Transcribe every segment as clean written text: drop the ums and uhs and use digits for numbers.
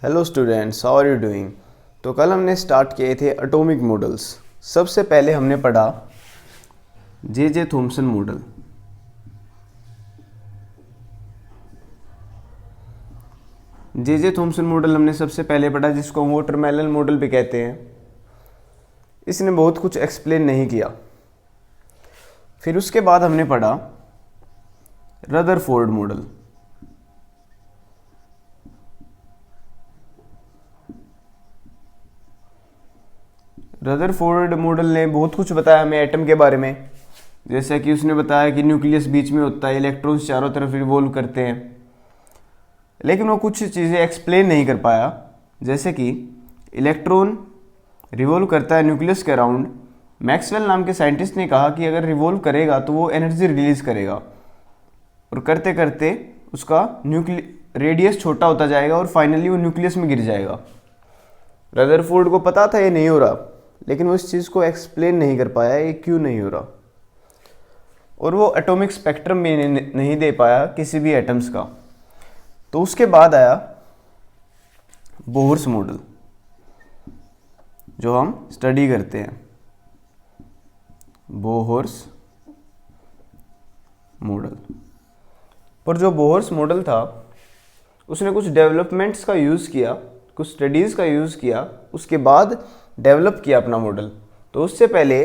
Hello students, how are you doing. तो कल हमने स्टार्ट किए थे एटॉमिक मॉडल्स। सबसे पहले हमने पढ़ा J Thomson model. J Thomson model हमने सबसे पहले पढ़ा, जिसको हम वाटरमेलन मॉडल भी कहते हैं। इसने बहुत कुछ एक्सप्लेन नहीं किया। फिर उसके बाद हमने पढ़ा रदरफोर्ड मॉडल। रदरफोर्ड मॉडल ने बहुत कुछ बताया हमें एटम के बारे में। जैसा कि उसने बताया कि न्यूक्लियस बीच में होता है, इलेक्ट्रॉन्स चारों तरफ रिवॉल्व करते हैं, लेकिन वो कुछ चीज़ें एक्सप्लेन नहीं कर पाया। जैसे कि इलेक्ट्रॉन रिवॉल्व करता है न्यूक्लियस के अराउंड। मैक्सवेल नाम के साइंटिस्ट ने कहा कि अगर रिवॉल्व करेगा तो वो एनर्जी रिलीज करेगा, और करते करते उसका रेडियस छोटा होता जाएगा और फाइनली वो न्यूक्लियस में गिर जाएगा। रदरफोर्ड को पता था ये नहीं हो रहा, लेकिन वो इस चीज़ को एक्सप्लेन नहीं कर पाया ये क्यों नहीं हो रहा, और वो एटॉमिक स्पेक्ट्रम भी नहीं दे पाया किसी भी एटम्स का। तो उसके बाद आया बोहर्स मॉडल, जो हम स्टडी करते हैं। Bohr's model. पर जो बोहर्स मॉडल था उसने कुछ डेवलपमेंट्स का यूज़ किया, कुछ स्टडीज़ का यूज़ किया, उसके बाद डेवलप किया अपना मॉडल। तो उससे पहले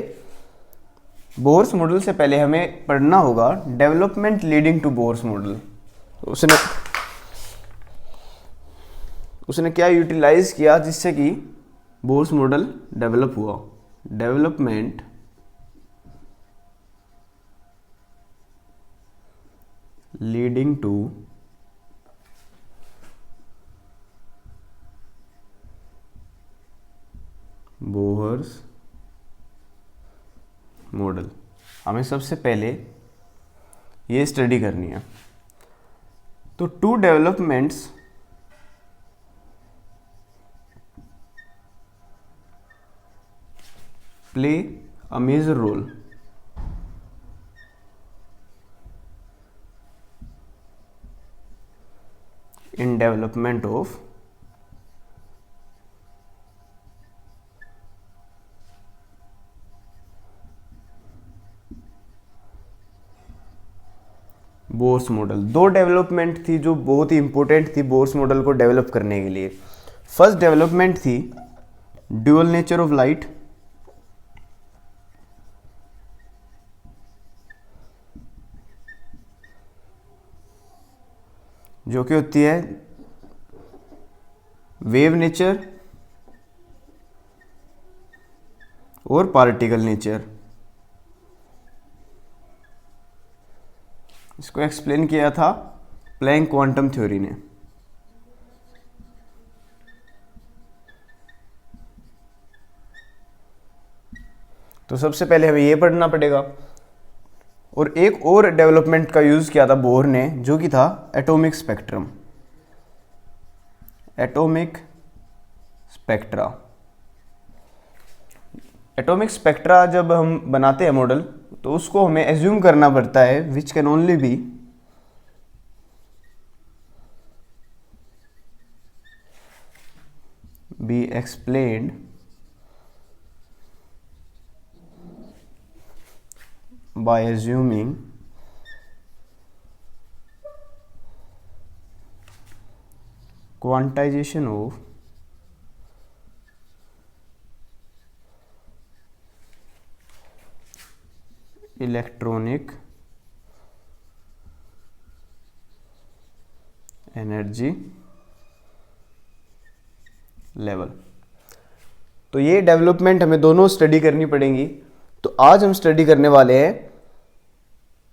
बोहर्स मॉडल से पहले हमें पढ़ना होगा development leading to Bohr's model. उसने क्या यूटिलाइज किया जिससे कि बोहर्स मॉडल डेवलप हुआ। Development leading to Bohr's model. हमें सबसे पहले ये स्टडी करनी है। तो two developments play a major role in development of Bohr's model. दो डेवलपमेंट थी जो बहुत ही इंपॉर्टेंट थी बोर्स मॉडल को डेवलप करने के लिए। फर्स्ट डेवलपमेंट थी ड्यूअल नेचर ऑफ लाइट, जो कि होती है वेव नेचर और पार्टिकल नेचर। इसको एक्सप्लेन किया था प्लैंक क्वांटम थ्योरी ने। तो सबसे पहले हमें ये पढ़ना पड़ेगा। और एक और डेवलपमेंट का यूज़ किया था बोर ने, जो कि था atomic spectrum. Atomic spectra. Atomic spectra जब हम बनाते हैं मॉडल, तो उसको हमें एज्यूम करना पड़ता है which can only be explained by assuming quantization of electronic energy level। तो ये डेवलपमेंट हमें दोनों स्टडी करनी पड़ेंगी। तो आज हम स्टडी करने वाले हैं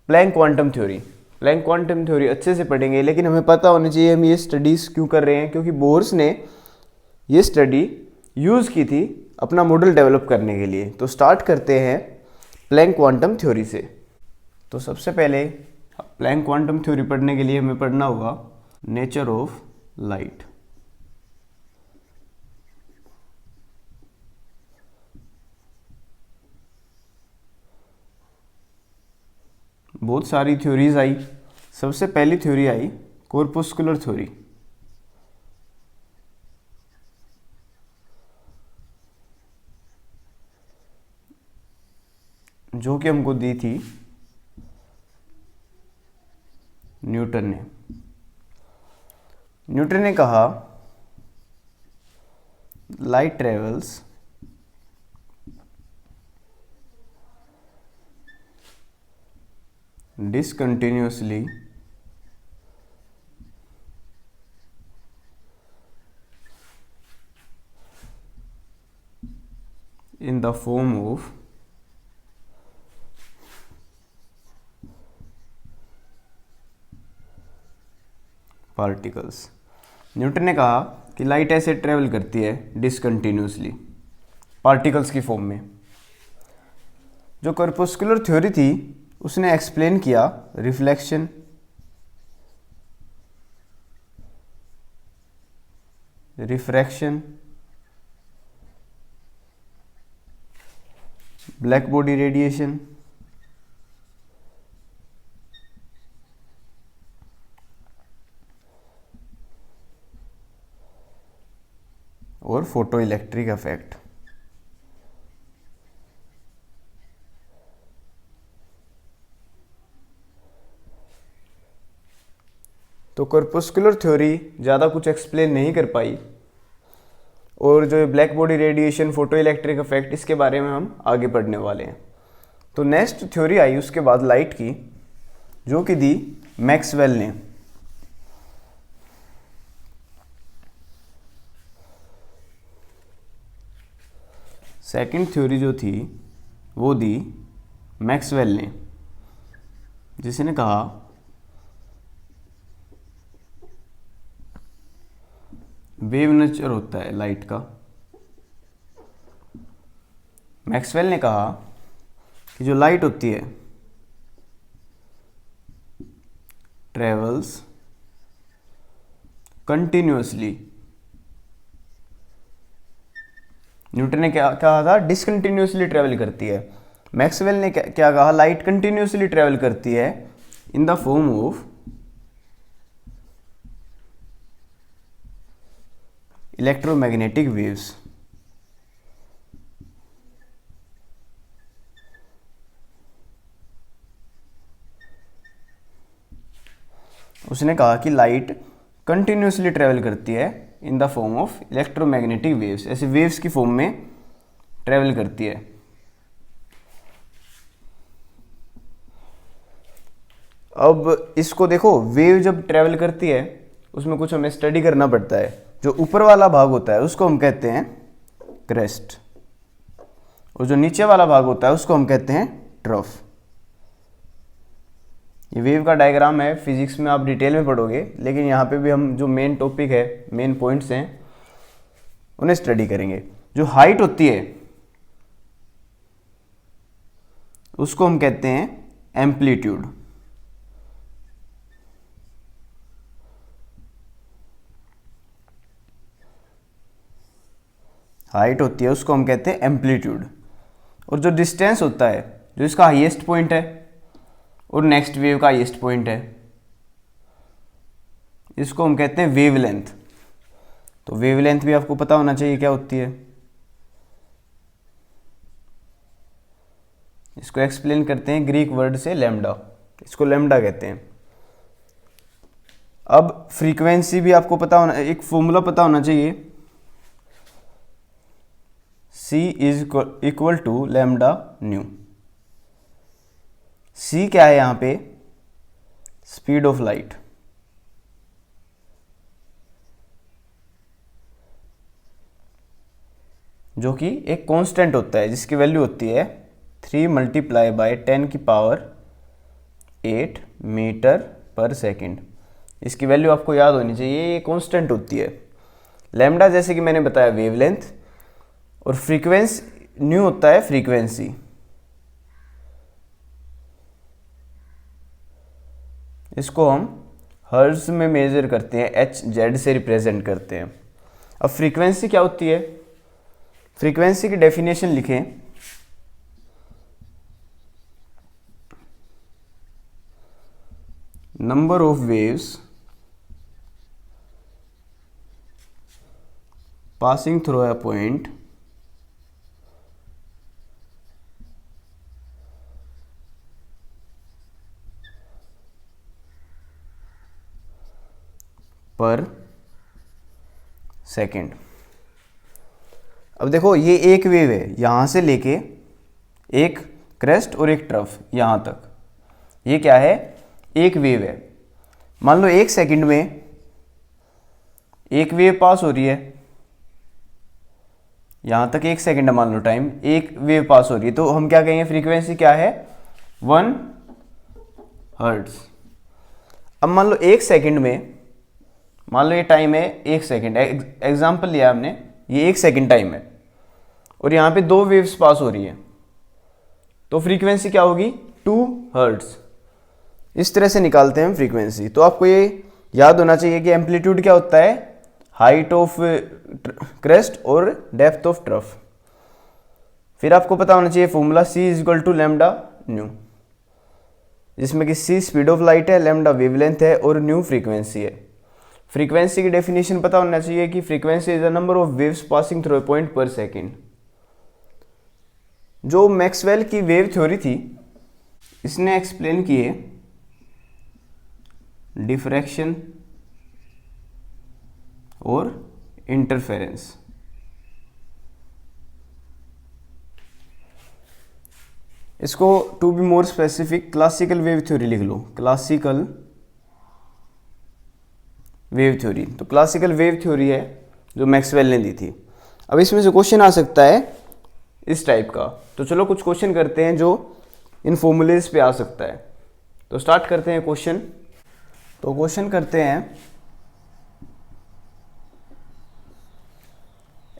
Planck quantum theory. Planck quantum theory अच्छे से पढ़ेंगे, लेकिन हमें पता होनी चाहिए हम ये स्टडीज़ क्यों कर रहे हैं, क्योंकि बोर्स ने ये स्टडी यूज़ की थी अपना मॉडल डेवलप करने के लिए। तो स्टार्ट करते हैं प्लैंक क्वांटम थ्योरी से। तो सबसे पहले प्लैंक क्वांटम थ्योरी पढ़ने के लिए हमें पढ़ना होगा नेचर ऑफ लाइट। बहुत सारी थ्योरीज आई। सबसे पहली थ्योरी आई कॉर्पस्कुलर थ्योरी। जो कि हमको दी थी न्यूटन ने कहा light travels discontinuously in the form of particles. Newton ने कहा कि लाइट ऐसे ट्रेवल करती है डिसकंटिन्यूसली पार्टिकल्स की फॉर्म में। जो कॉर्पस्कुलर थ्योरी थी उसने एक्सप्लेन किया reflection, refraction, black body radiation और फोटो इलेक्ट्रिक इफेक्ट। तो कॉर्पस्कुलर थ्योरी ज़्यादा कुछ एक्सप्लेन नहीं कर पाई, और जो black body radiation, photo electric effect, इसके बारे में हम आगे पढ़ने वाले हैं। तो नेक्स्ट थ्योरी आई उसके बाद लाइट की, जो कि दी मैक्सवेल ने। सेकंड थ्योरी जो थी वो दी मैक्सवेल ने, जिसने कहा वेव नेचर होता है लाइट का। मैक्सवेल ने कहा कि जो लाइट होती है ट्रेवल्स कंटिन्यूअसली। न्यूटन ने क्या कहा था? डिसकंटिन्यूअसली ट्रेवल करती है। मैक्सवेल ने क्या कहा? लाइट कंटिन्यूअसली ट्रेवल करती है इन the form of electromagnetic waves. उसने कहा कि लाइट कंटिन्यूअसली ट्रेवल करती है इन the form of electromagnetic waves, ऐसे वेव्स की फॉर्म में ट्रेवल करती है। अब इसको देखो, वेव जब ट्रेवल करती है उसमें कुछ हमें स्टडी करना पड़ता है। जो ऊपर वाला भाग होता है उसको हम कहते हैं क्रेस्ट, और जो नीचे वाला भाग होता है उसको हम कहते हैं ट्रफ। ये वेव का डायग्राम है, फिजिक्स में आप डिटेल में पढ़ोगे, लेकिन यहाँ पे भी हम जो मेन टॉपिक है, मेन पॉइंट्स हैं, उन्हें स्टडी करेंगे। जो हाइट होती है उसको हम कहते हैं एम्पलीट्यूड। हाइट होती है उसको हम कहते हैं एम्पलीट्यूड। और जो डिस्टेंस होता है, जो इसका हाईएस्ट पॉइंट है और नेक्स्ट वेव का हाईएस्ट पॉइंट है, इसको हम कहते हैं वेवलेंथ। तो वेवलेंथ भी आपको पता होना चाहिए क्या होती है। इसको एक्सप्लेन करते हैं ग्रीक वर्ड से लैम्डा, इसको लैम्डा कहते हैं। अब फ्रीक्वेंसी भी आपको पता होना, एक फॉर्मूला पता होना चाहिए, C is equal to lambda nu. C क्या है यहाँ पे? Speed of light. जो कि एक कांस्टेंट होता है, जिसकी वैल्यू होती है 3 मल्टीप्लाई बाय 10 की पावर 8 मीटर पर सेकंड। इसकी वैल्यू आपको याद होनी चाहिए, ये कांस्टेंट होती है। लैम्डा जैसे कि मैंने बताया वेवलेंथ, और फ्रीक्वेंसी न्यू होता है फ्रीक्वेंसी। इसको हम हर्ट्ज में मेजर करते हैं, Hz से रिप्रेजेंट करते हैं। अब फ्रीक्वेंसी क्या होती है? फ्रीक्वेंसी की डेफिनेशन लिखें, number of waves passing through a point पर सेकेंड। अब देखो ये एक वेव है, यहाँ से लेके एक क्रेस्ट और एक ट्रफ यहाँ तक, ये क्या है, एक वेव है। मान लो एक सेकंड में एक वेव पास हो रही है, यहाँ तक एक सेकंड मान लो टाइम, एक वेव पास हो रही है, तो हम क्या कहेंगे, फ्रीक्वेंसी क्या है, 1 हर्ट्ज। अब मान लो एक सेकंड में, मान लो ये टाइम है एक सेकंड, एग्जाम्पल लिया हमने, ये एक सेकंड टाइम है और यहाँ पे 2 वेव्स पास हो रही है, तो फ्रीक्वेंसी क्या होगी, 2 हर्ट्ज। इस तरह से निकालते हैं हम फ्रीक्वेंसी। तो आपको ये याद होना चाहिए कि एम्पलीट्यूड क्या होता है, हाइट ऑफ क्रेस्ट और डेप्थ ऑफ ट्रफ। फिर आपको पता होना चाहिए फॉर्मूला C = लैम्डा न्यू, जिसमें कि C स्पीड ऑफ लाइट है, लैम्डा वेवलेंथ है और न्यू फ्रीक्वेंसी है। फ्रीक्वेंसी की डेफिनेशन पता होना चाहिए कि frequency is the number of waves passing through a point per second. जो मैक्सवेल की वेव थ्योरी थी, इसने एक्सप्लेन किए डिफ्रैक्शन और इंटरफेरेंस। इसको to be more specific classical wave theory लिख लो, क्लासिकल वेव थ्योरी। तो क्लासिकल वेव थ्योरी है जो मैक्सवेल ने दी थी। अब इसमें से क्वेश्चन आ सकता है इस टाइप का, तो चलो कुछ क्वेश्चन करते हैं जो इन फॉर्मूलेज पे आ सकता है। तो स्टार्ट करते हैं क्वेश्चन। तो क्वेश्चन करते हैं,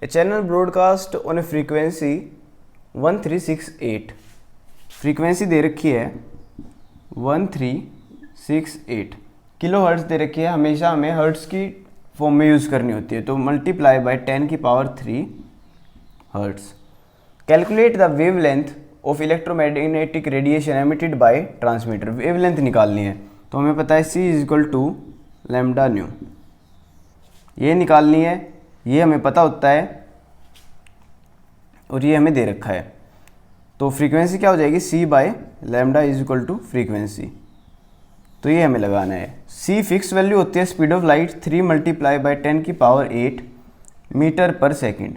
a channel broadcast on a frequency 1368, frequency दे रखी है 1368 किलो हर्ट्ज दे रखी है। हमेशा हमें हर्ट्ज की फॉर्म में यूज़ करनी होती है, तो multiply by 10⁻³ hertz. Calculate the wavelength of electromagnetic radiation emitted by transmitter. Wavelength निकालनी है, तो हमें पता है C = लैम्डा न्यू, ये निकालनी है, ये हमें पता होता है और ये हमें दे रखा है। तो फ्रीक्वेंसी क्या हो जाएगी, C/λ = फ्रीक्वेंसी, तो ये हमें लगाना है। C फिक्स वैल्यू होती है स्पीड ऑफ लाइट 3 × 10⁸ मीटर पर सेकेंड।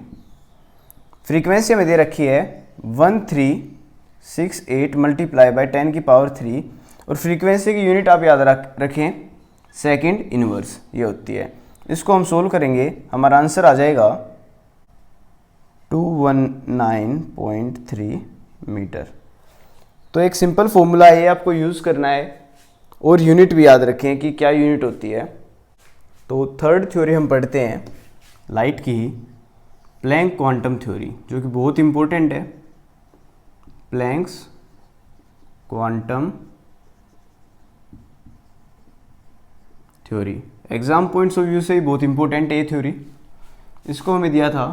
फ्रीक्वेंसी हमें दे रखी है 1368 × 10⁻³ और फ्रीक्वेंसी की यूनिट आप याद रखें सेकंड इनवर्स, ये होती है। इसको हम सोल्व करेंगे, हमारा आंसर आ जाएगा 219.3 मीटर। तो एक सिंपल फॉर्मूला है, आपको यूज़ करना है और यूनिट भी याद रखें कि क्या यूनिट होती है। तो थर्ड थ्योरी हम पढ़ते हैं लाइट की, प्लैंक क्वांटम थ्योरी, जो कि बहुत इंपॉर्टेंट है। Planck's quantum theory exam points of view से ही बहुत इंपॉर्टेंट है ये थ्योरी। इसको हमें दिया था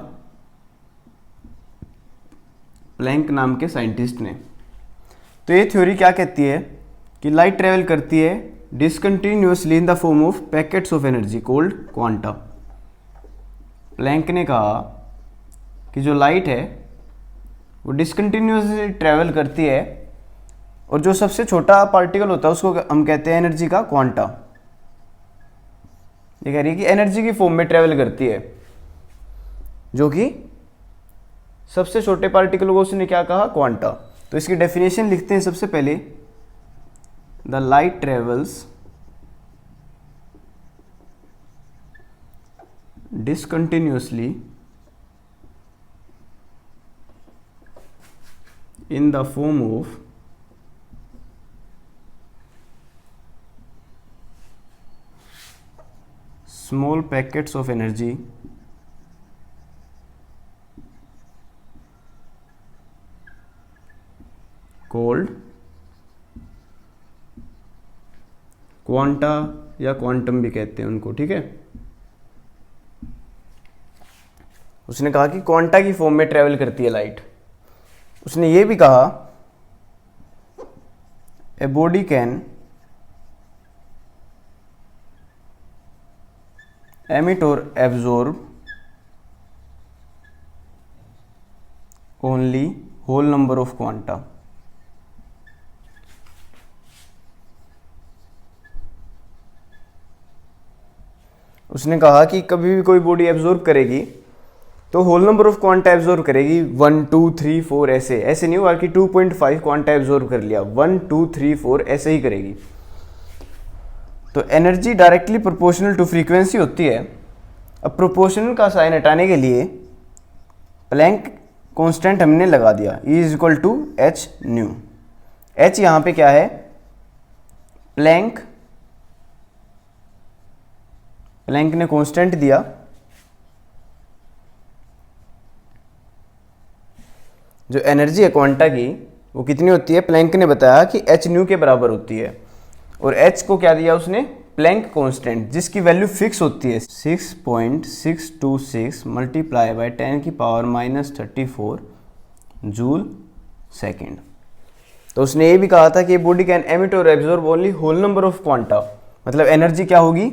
प्लैंक नाम के साइंटिस्ट ने। तो ये थ्योरी क्या कहती है कि लाइट ट्रेवल करती है discontinuously in the form of packets of energy called quanta. Planck ने कहा कि जो लाइट है वो डिसकंटिन्यूअसली ट्रेवल करती है और जो सबसे छोटा पार्टिकल होता है उसको हम कहते हैं एनर्जी का क्वांटा। ये कह रही है कि एनर्जी की फॉर्म में ट्रेवल करती है, जो कि सबसे छोटे पार्टिकल को उसने क्या कहा, क्वांटा। तो इसकी डेफिनेशन लिखते हैं सबसे पहले, the light travels discontinuously in the form of small packets of energy called quanta या क्वांटम भी कहते हैं उनको, ठीक है। उसने कहा कि क्वांटा की फॉर्म में ट्रेवल करती है लाइट। उसने ये भी कहा a body can emit or absorb only whole number of quanta। उसने कहा कि कभी भी कोई बॉडी एब्जॉर्ब करेगी तो whole number of quanta absorb करेगी 1 2 3 4 ऐसे नहीं होगा कि 2.5 क्वांटा एब्जॉर्ब कर लिया, 1 2 3 4 ऐसे ही करेगी। तो energy directly proportional to frequency होती है। अब प्रोपोर्शनल का साइन हटाने के लिए प्लैंक कांस्टेंट हमने लगा दिया, E is equal to h nu. H यहाँ पे क्या है, प्लैंक ने कांस्टेंट दिया, जो एनर्जी है क्वांटा की वो कितनी होती है, प्लैंक ने बताया कि एच न्यू के बराबर होती है। और एच को क्या दिया उसने, प्लैंक कांस्टेंट, जिसकी वैल्यू फिक्स होती है 6.626 मल्टीप्लाई बाय 10 की पावर -34 जूल सेकेंड। तो उसने ये भी कहा था कि बॉडी कैन एमिट और absorb only whole number of quanta, मतलब एनर्जी क्या होगी,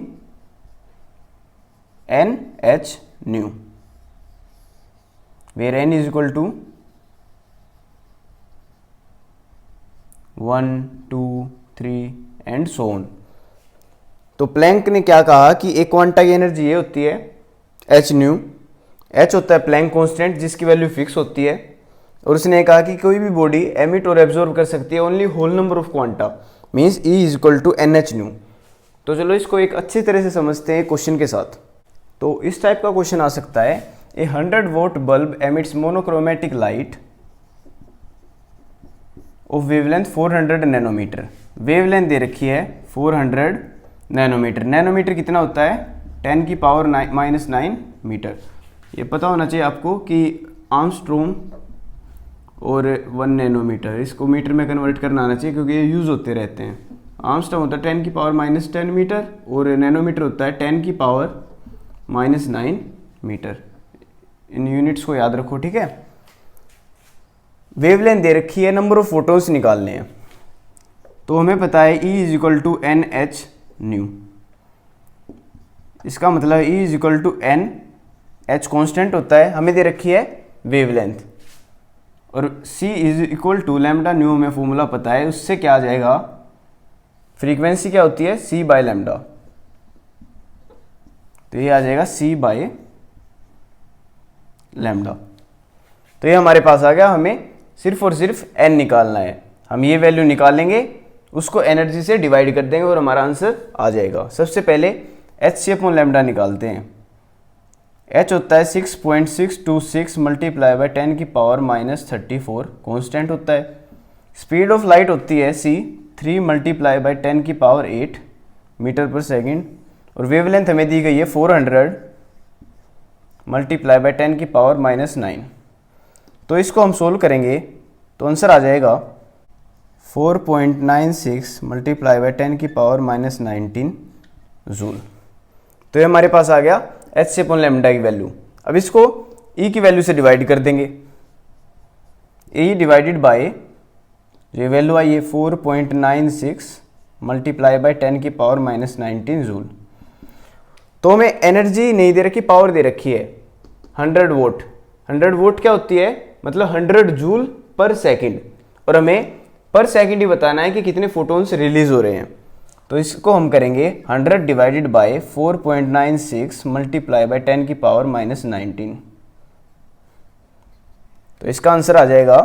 n h nu, where n is equal to 1 2 3 and so on. तो प्लैंक ने क्या कहा कि एक क्वांटा की एनर्जी ये होती है एच न्यू, एच होता है प्लैंक कांस्टेंट जिसकी वैल्यू फिक्स होती है, और उसने कहा कि कोई भी बॉडी एमिट और एब्जॉर्ब कर सकती है only whole number of quanta, means E is equal to n h nu. तो चलो इसको एक अच्छी तरह से समझते हैं क्वेश्चन के साथ। तो इस टाइप का क्वेश्चन आ सकता है, a 100 volt bulb emits monochromatic light of wavelength 400 nanometre. Wavelength दे रखी है 400 नैनोमीटर। नैनोमीटर कितना होता है, 10 की पावर -9 मीटर। ये पता होना चाहिए आपको कि आर्मस्ट्रॉन्ग और 1 नैनोमीटर, इसको मीटर में कन्वर्ट करना आना चाहिए क्योंकि ये यूज़ होते रहते हैं। आर्मस्ट्रॉन्ग होता है 10 की पावर -10 मीटर और नैनोमीटर होता है 10 की पावर -9 मीटर। इन यूनिट्स को याद रखो, ठीक है। वेवलेंथ दे रखी है, नंबर ऑफ फोटोन्स निकालने हैं। तो हमें पता है E is equal to n h nu, इसका मतलब E is equal to n, h constant होता है, हमें दे रखी है वेवलेंथ, और C is equal to lambda nu, हमें फॉर्मूला पता है, उससे क्या आ जाएगा, फ्रीक्वेंसी क्या होती है C बाय लैम्डा, तो ये आ जाएगा C बाय लैम्डा। तो ये हमारे पास आ गया, हमें सिर्फ और सिर्फ n निकालना है। हम ये वैल्यू निकालेंगे, उसको एनर्जी से डिवाइड कर देंगे और हमारा आंसर आ जाएगा। सबसे पहले h अपॉन लैम्डा निकालते हैं। h होता है 6.626 मल्टीप्लाई बाय 10 की पावर -34 कांस्टेंट होता है। स्पीड ऑफ लाइट होती है c 3 मल्टीप्लाई बाय 10 की पावर 8 मीटर पर सेकेंड, और वेवलेंथ हमें दी गई है 400 मल्टीप्लाई बाय 10 की पावर -9। तो इसको हम सोल्व करेंगे तो आंसर आ जाएगा 4.96 मल्टीप्लाई बाय 10 की पावर -19 जूल। तो ये हमारे पास आ गया h अपॉन लैम्डा की वैल्यू। अब इसको E की वैल्यू से डिवाइड कर देंगे। E डिवाइडेड बाय, ये वैल्यू आई है 4.96 मल्टीप्लाई बाय 10 की पावर -19 जूल। तो हमें एनर्जी नहीं दे रखी, पावर दे रखी है 100 वोट। 100 वोट क्या होती है, मतलब 100 जूल पर सेकंड, और हमें पर सेकंड ही बताना है कि कितने फोटोन्स रिलीज हो रहे हैं। तो इसको हम करेंगे 100 डिवाइडेड बाय 4.96 मल्टीप्लाई बाय 10 की पावर -19। तो इसका आंसर आ जाएगा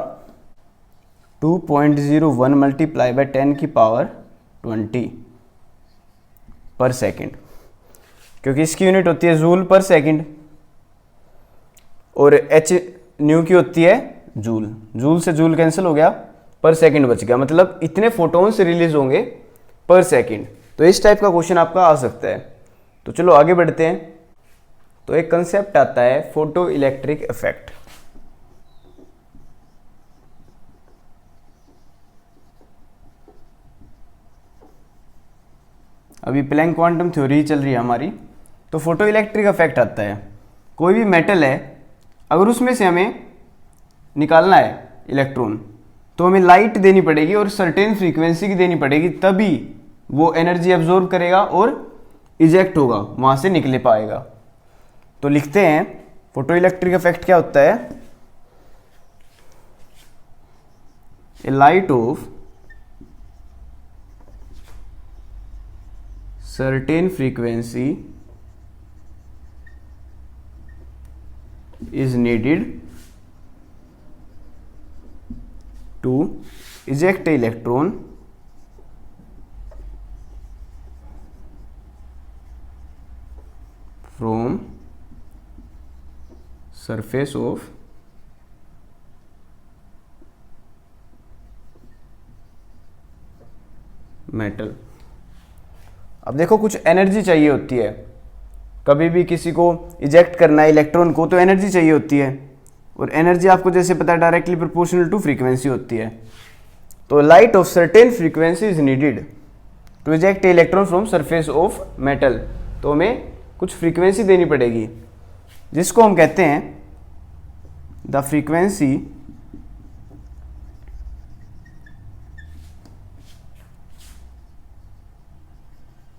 2.01 मल्टीप्लाई बाय 10 की पावर 20 पर सेकंड, क्योंकि इसकी यूनिट होती है जूल पर सेकंड, और h न्यू की होती है जूल। जूल से जूल कैंसिल हो गया, पर सेकंड बच गया, मतलब इतने फोटोन्स रिलीज होंगे पर सेकंड। तो इस टाइप का क्वेश्चन आपका आ सकता है। तो चलो आगे बढ़ते हैं। तो एक कंसेप्ट आता है फोटो इलेक्ट्रिक इफेक्ट। अभी प्लैंक क्वांटम थ्योरी चल रही है हमारी। तो फोटो इलेक्ट्रिक इफेक्ट आता है, कोई भी मेटल है, अगर उसमें से हमें निकालना है इलेक्ट्रॉन, तो हमें लाइट देनी पड़ेगी और सर्टेन फ्रीक्वेंसी की देनी पड़ेगी, तभी वो एनर्जी एब्जॉर्ब करेगा और इजेक्ट होगा, वहाँ से निकले पाएगा। तो लिखते हैं फोटो इलेक्ट्रिक इफेक्ट क्या होता है, a light of certain frequency is needed to eject a electron from surface of metal. अब देखो कुछ एनर्जी चाहिए होती है, कभी भी किसी को इजेक्ट करना है इलेक्ट्रॉन को तो एनर्जी चाहिए होती है, और एनर्जी आपको जैसे पता है डायरेक्टली प्रोपोर्शनल टू फ्रीक्वेंसी होती है। तो light of certain frequency is needed to eject electron from surface of metal. तो हमें कुछ फ्रीक्वेंसी देनी पड़ेगी जिसको हम कहते हैं the frequency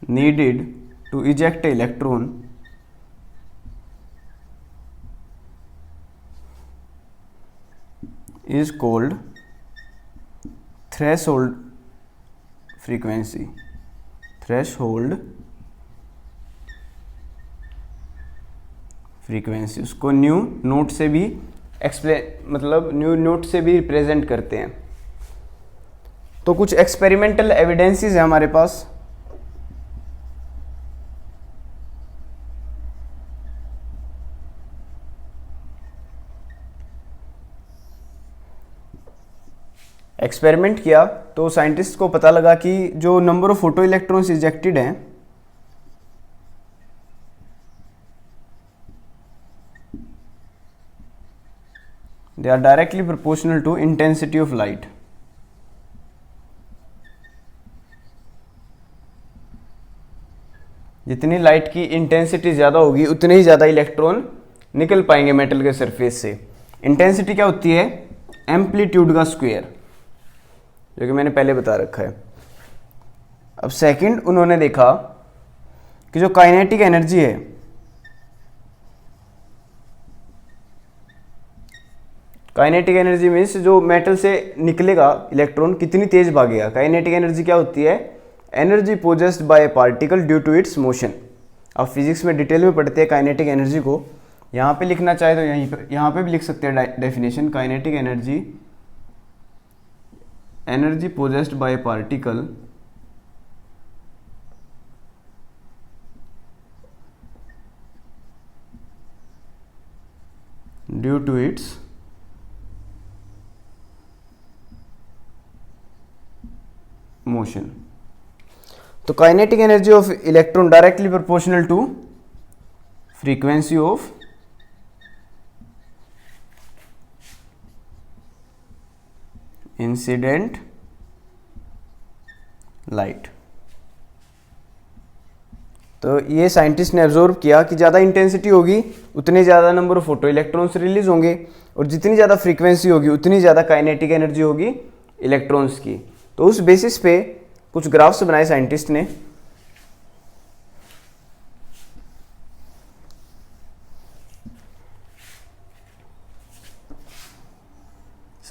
needed to eject an electron is called threshold frequency। threshold frequency उसको न्यू नोट से भी एक्सप्लेन मतलब न्यू नोट से भी रिप्रेजेंट करते हैं। तो कुछ एक्सपेरिमेंटल एविडेंसेस है हमारे पास। एक्सपेरिमेंट किया तो साइंटिस्ट को पता लगा कि जो number of photo electrons ejected हैं they are directly proportional to intensity of light. जितनी लाइट की इंटेंसिटी ज़्यादा होगी उतने ही ज़्यादा इलेक्ट्रॉन निकल पाएंगे मेटल के सरफेस से। इंटेंसिटी क्या होती है? एम्पलीट्यूड का स्क्वायर, जो कि मैंने पहले बता रखा है। अब सेकंड उन्होंने देखा कि जो काइनेटिक एनर्जी है, काइनेटिक एनर्जी मीन्स जो मेटल से निकलेगा इलेक्ट्रॉन कितनी तेज भागेगा। काइनेटिक एनर्जी क्या होती है? Energy possessed by a particle due to its motion. अब फिजिक्स में डिटेल में पढ़ते हैं काइनेटिक एनर्जी को। यहाँ पे लिखना चाहे तो यहाँ पे भी लिख सकते हैं definition. Kinetic energy, energy possessed by a particle due to its motion. तो kinetic energy of electron directly proportional to frequency of incident light. तो ये साइंटिस्ट ने ऑब्जर्व किया कि ज़्यादा इंटेंसिटी होगी उतने ज़्यादा number of photo electrons release होंगे, और जितनी ज़्यादा फ्रीक्वेंसी होगी उतनी ज़्यादा काइनेटिक एनर्जी होगी इलेक्ट्रॉन्स की। तो उस बेसिस पे कुछ ग्राफ्स बनाए साइंटिस्ट ने।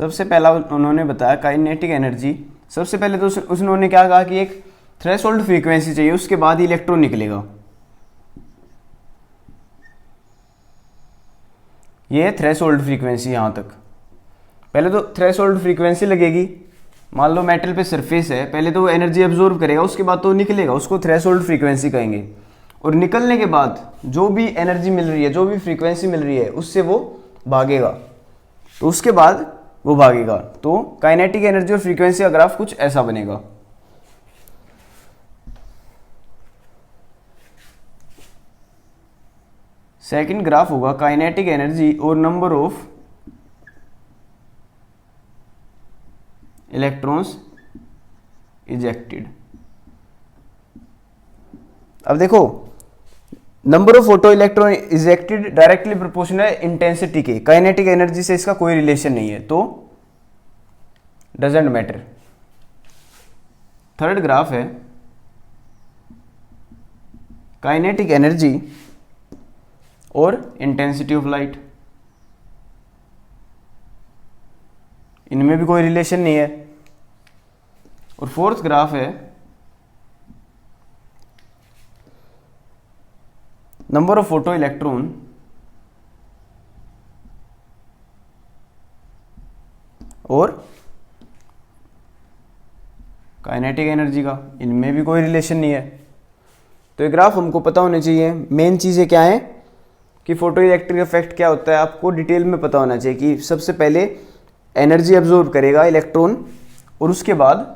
सबसे पहला उन्होंने बताया काइनेटिक एनर्जी। सबसे पहले तो उन्होंने क्या कहा कि एक थ्रेशोल्ड फ्रीक्वेंसी चाहिए, उसके बाद ही इलेक्ट्रॉन निकलेगा। ये है थ्रेशोल्ड फ्रीक्वेंसी। यहाँ तक पहले तो थ्रेशोल्ड फ्रीक्वेंसी लगेगी। मान लो मेटल पे सरफेस है, पहले तो वो एनर्जी एब्जॉर्ब करेगा, उसके बाद तो निकलेगा, उसको थ्रेशोल्ड फ्रीक्वेंसी कहेंगे। और निकलने के बाद जो भी एनर्जी मिल रही है, जो भी फ्रीक्वेंसी मिल रही है, उससे वो भागेगा, तो उसके बाद वो भागेगा। तो काइनेटिक एनर्जी और फ्रीक्वेंसी का ग्राफ कुछ ऐसा बनेगा। सेकंड ग्राफ होगा काइनेटिक एनर्जी और नंबर ऑफ इलेक्ट्रॉन्स इजेक्टेड। अब देखो number of photo electron ejected directly proportional है इंटेंसिटी के। काइनेटिक एनर्जी से इसका कोई रिलेशन नहीं है, तो डजेंट मैटर। थर्ड ग्राफ है काइनेटिक एनर्जी और इंटेंसिटी ऑफ लाइट। इनमें भी कोई रिलेशन नहीं है। और फोर्थ ग्राफ है नंबर ऑफ फोटो इलेक्ट्रॉन और काइनेटिक एनर्जी का, इनमें भी कोई रिलेशन नहीं है। तो ये ग्राफ हमको पता होने चाहिए। मेन चीज़ें क्या हैं कि फोटो इलेक्ट्रिक इफेक्ट क्या होता है, आपको डिटेल में पता होना चाहिए कि सबसे पहले एनर्जी एब्जॉर्ब करेगा इलेक्ट्रॉन, और उसके बाद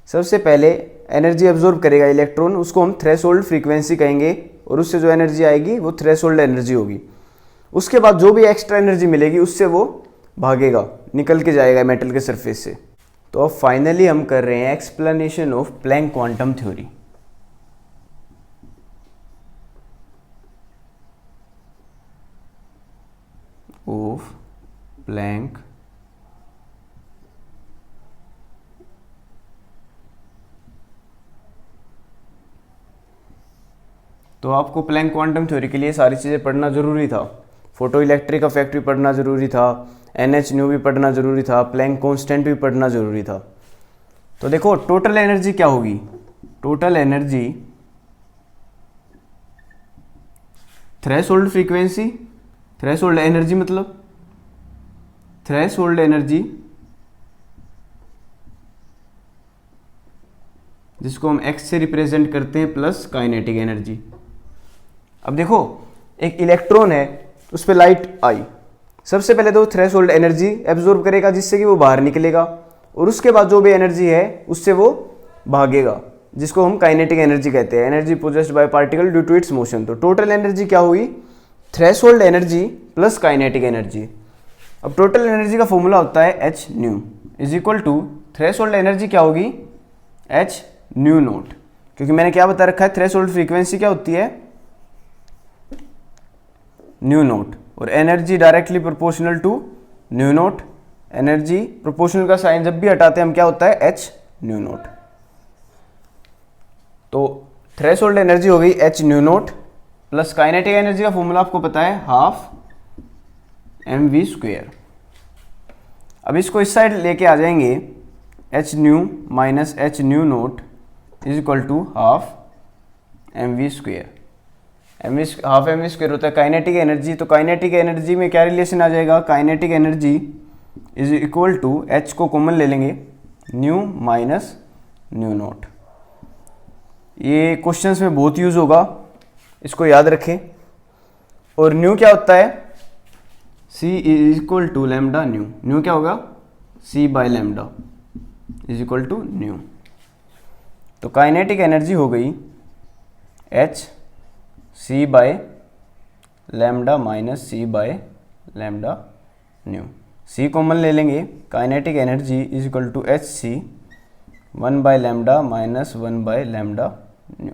सबसे पहले एनर्जी एब्जॉर्ब करेगा इलेक्ट्रॉन, उसको हम थ्रेशोल्ड फ्रीक्वेंसी कहेंगे, और उससे जो एनर्जी आएगी वो थ्रेशोल्ड एनर्जी होगी। उसके बाद जो भी एक्स्ट्रा एनर्जी मिलेगी उससे वो भागेगा, निकल के जाएगा मेटल के सरफेस से। तो अब फाइनली हम कर रहे हैं explanation of Planck quantum theory. Of Planck तो आपको प्लैंक क्वांटम थ्योरी के लिए सारी चीज़ें पढ़ना ज़रूरी था। फोटो इलेक्ट्रिक इफेक्ट भी पढ़ना ज़रूरी था, NH न्यू भी पढ़ना ज़रूरी था, प्लैंक कांस्टेंट भी पढ़ना ज़रूरी था। तो देखो टोटल एनर्जी क्या होगी, total energy threshold frequency, threshold energy मतलब थ्रेशोल्ड एनर्जी, जिसको हम x से रिप्रेजेंट करते हैं, प्लस काइनेटिक एनर्जी। अब देखो एक इलेक्ट्रॉन है, उस पर लाइट आई, सबसे पहले तो थ्रेशोल्ड एनर्जी एब्जॉर्ब करेगा जिससे कि वो बाहर निकलेगा, और उसके बाद जो भी एनर्जी है उससे वो भागेगा, जिसको हम काइनेटिक एनर्जी कहते हैं, energy possessed by particle due to its motion. तो टोटल एनर्जी क्या हुई, threshold energy plus kinetic energy. अब टोटल एनर्जी का फॉर्मूला होता है H nu is equal to threshold energy क्या होगी, H न्यू नोट, क्योंकि मैंने क्या बता रखा है, थ्रेशोल्ड फ्रीक्वेंसी क्या होती है, न्यू नोट, और energy directly proportional to nu nought. Energy proportional का साइन जब भी हटाते हैं हम क्या होता है, H न्यू नोट। तो थ्रेशोल्ड एनर्जी हो गई H nu nought, plus kinetic energy का फॉर्मूला आपको पता है हाफ mv²। अब इसको इस साइड लेके आ जाएंगे, H nu minus H nu nought is equal to half mv²। Half mv² होता है काइनेटिक एनर्जी। तो काइनेटिक एनर्जी में क्या रिलेशन आ जाएगा, kinetic energy is equal to H को कॉमन ले लेंगे, न्यू माइनस न्यू नोट। ये क्वेश्चंस में बहुत यूज होगा, इसको याद रखें। और न्यू क्या होता है, C is equal to lambda nu. Nu क्या होगा, C by lambda is equal to nu. तो काइनेटिक एनर्जी हो गई H C by lambda minus C by lambda nu. C common ले लेंगे, kinetic energy is equal to HC 1 by lambda minus 1 by lambda nu.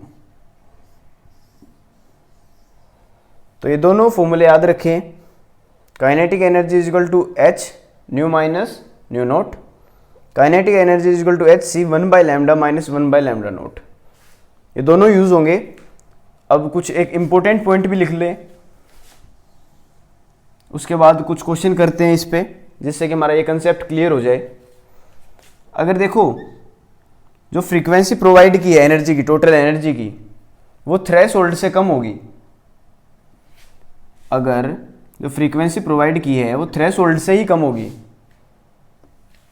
तो ये दोनों फॉर्मूले याद रखें, kinetic energy is equal to H nu minus nu nought, kinetic energy is equal to HC 1 by lambda minus 1 by lambda nought. ये दोनों use होंगे। अब कुछ एक इंपॉर्टेंट पॉइंट भी लिख लें, उसके बाद कुछ क्वेश्चन करते हैं इस पे, जिससे कि हमारा ये कंसेप्ट क्लियर हो जाए। अगर देखो जो फ्रीक्वेंसी प्रोवाइड की है एनर्जी की, टोटल एनर्जी की, वो थ्रेशोल्ड से कम होगी। अगर जो फ्रीक्वेंसी प्रोवाइड की है वो थ्रेशोल्ड से ही कम होगी,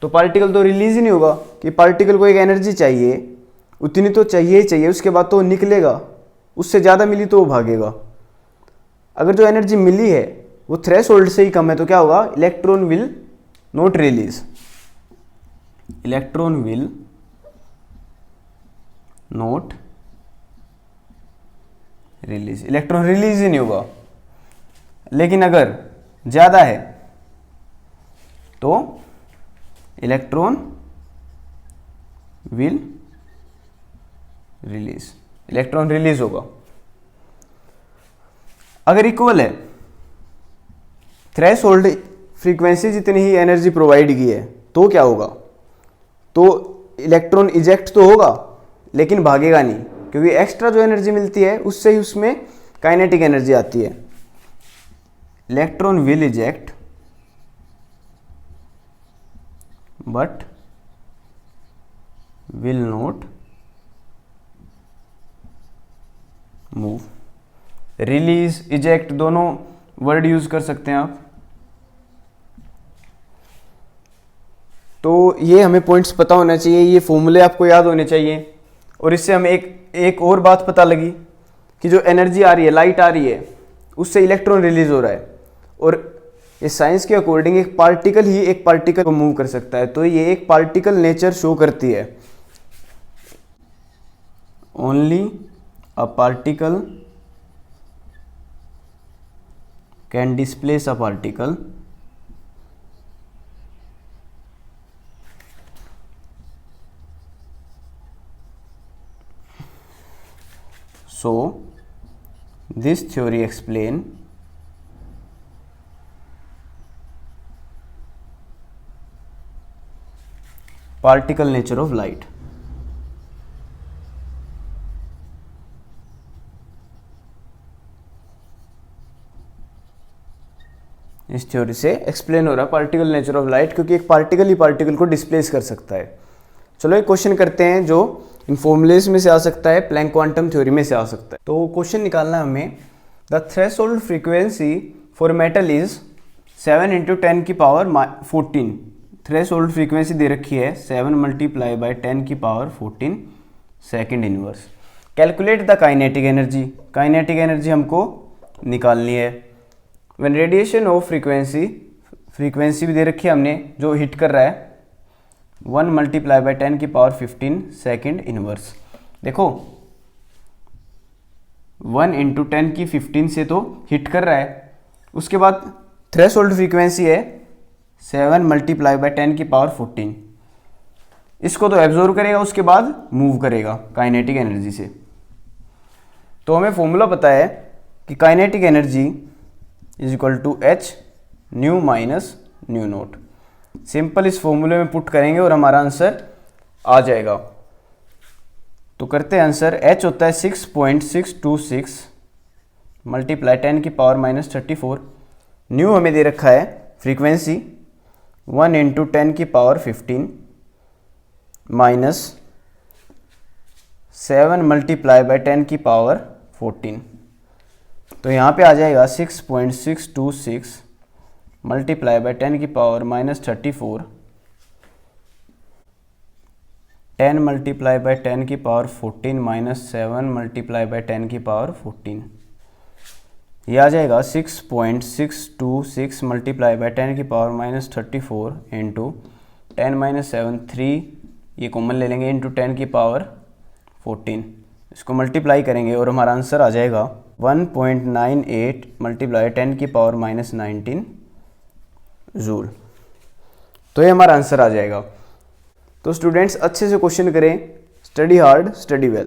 तो पार्टिकल तो रिलीज ही नहीं होगा। कि पार्टिकल को एक एनर्जी चाहिए, उतनी तो चाहिए ही चाहिए, उसके बाद तो वो निकलेगा, उससे ज़्यादा मिली तो वो भागेगा। अगर जो एनर्जी मिली है वो थ्रेशोल्ड से ही कम है, तो क्या होगा, electron will not release, electron will not release, electron release ही नहीं होगा। लेकिन अगर ज़्यादा है तो electron will release, electron release होगा। अगर इक्वल है, थ्रेशोल्ड फ्रीक्वेंसी जितनी ही एनर्जी प्रोवाइड की है, तो क्या होगा, तो इलेक्ट्रॉन इजेक्ट तो होगा लेकिन भागेगा नहीं, क्योंकि एक्स्ट्रा जो एनर्जी मिलती है उससे ही उसमें काइनेटिक एनर्जी आती है। Electron will eject but will not move. Release eject दोनों वर्ड यूज कर सकते हैं आप। तो ये हमें पॉइंट्स पता होना चाहिए, ये फॉर्मूले आपको याद होने चाहिए। और इससे हमें एक और बात पता लगी कि जो एनर्जी आ रही है, लाइट आ रही है, उससे इलेक्ट्रॉन रिलीज हो रहा है। और ये साइंस के अकॉर्डिंग एक पार्टिकल ही एक पार्टिकल को मूव कर सकता है, तो ये एक पार्टिकल नेचर शो करती है। Only a particle can displace a particle so this theory explain particle nature of light। इस थ्योरी से एक्सप्लेन हो रहा है पार्टिकल नेचर ऑफ लाइट, क्योंकि एक पार्टिकल ही पार्टिकल को डिस्प्लेस कर सकता है। चलो एक क्वेश्चन करते हैं जो इन फॉर्मूलेस में से आ सकता है, प्लैंक क्वांटम थ्योरी में से आ सकता है। तो क्वेश्चन निकालना है हमें, the threshold frequency for metal is 7 × 10 की पावर 14। थ्रेशोल्ड फ्रीक्वेंसी दे रखी है 7 × 10 की power 14 second inverse. Calculate the kinetic energy, kinetic energy हमको निकालनी है। व्हेन रेडिएशन ऑफ फ्रीक्वेंसी भी दे रखी है हमने, जो हिट कर रहा है 1 × 10 की पावर 15 सेकेंड इनवर्स। देखो 1 × 10 की 15 से तो हिट कर रहा है, उसके बाद थ्रेशोल्ड फ्रीक्वेंसी है 7 × 10 की पावर 14। इसको तो एब्जॉर्व करेगा, उसके बाद मूव करेगा काइनेटिक एनर्जी से। तो हमें फॉर्मूला पता है कि kinetic energy is equal to h nu minus nu nought. Simple इस फॉर्मूले में पुट करेंगे और हमारा आंसर आ जाएगा। तो करते हैं आंसर, h होता है 6.626 × 10 की पावर -34। न्यू हमें दे रखा है फ्रीक्वेंसी 1 × 10 की पावर 15 माइनस 7 × 10 की पावर 14। तो यहाँ पे आ जाएगा 6.626 × 10 की पावर -34, 10 × 10 की पावर 14 माइनस 7 × 10 की पावर 14। ये आ जाएगा 6.626 × 10 की पावर -34 इंटू 10 - 7 3, ये कॉमन ले लेंगे, इंटू 10 की पावर 14। इसको मल्टीप्लाई करेंगे और हमारा आंसर आ जाएगा 1.98 × 10 की पावर -19 जूल। तो ये हमारा आंसर आ जाएगा। तो स्टूडेंट्स अच्छे से क्वेश्चन करें, स्टडी हार्ड स्टडी वेल।